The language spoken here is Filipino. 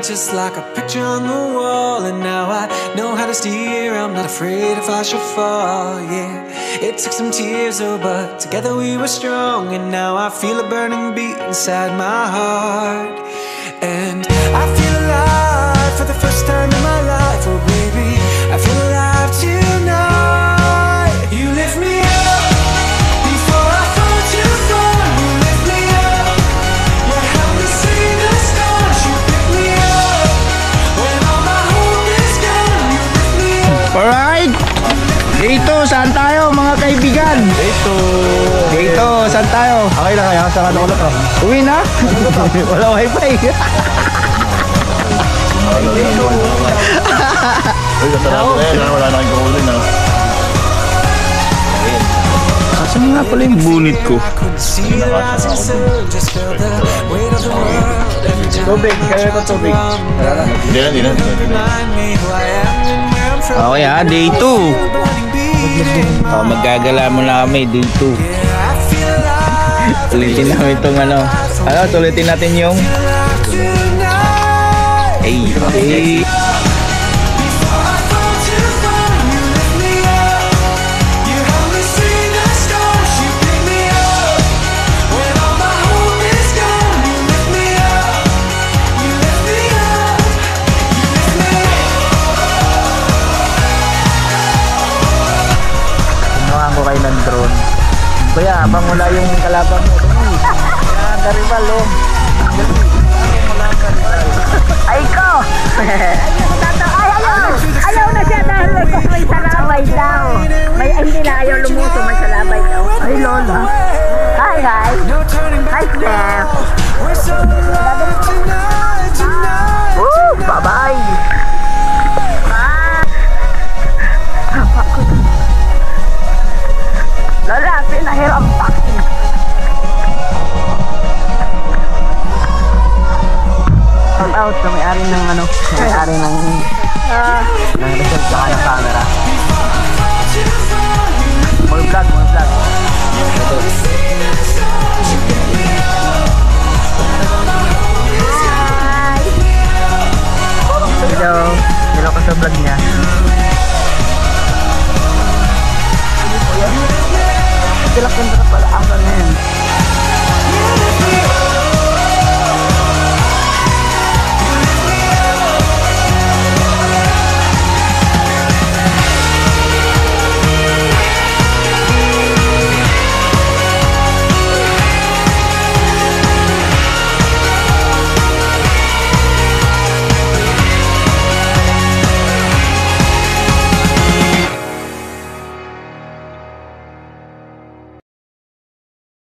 just like a picture on the wall. And now I know how to steer, I'm not afraid if I should fall, yeah. It took some tears, oh, but together we were strong. And now I feel a burning beat inside my heart. And I feel alive for the first time in my life, oh baby, I feel alive tonight. You lift me up before I fall too far. You lift me up, you help me see the stars. You pick me up when all my hope is gone. You lift me up. Alright, dito saan tayo mga kaibigan? Dito saan tayo? Okay lang kaya, saan ako na? Uwi na? Wala wifi. Uy, kasarap na yan, wala na kayong kakulin na. Saan nga pala yung bunit ko? Tubig, kaya ito tubig. Hindi na. Okay ha, day 2. Magagala mo na kami, day 2. Tulitin namin itong ano. Tulitin natin yung hey. Kayo ng drone. Kuya, habang wala yung kalaban mo. Yan, Garibal oh. Ay ko! Ayaw na siya dahil may salabay daw. Hindi na ayaw lumuso, may salabay daw. Ay Lola. Hi. Hi Steph. Woo! Bye-bye. Lola, pinahiram pa. Shout out sa may-ari ng ano, may-ari ng resort sa ng camera. More vlog. Ito. Hello ko sa vlog niya. Silak ganda na pala ang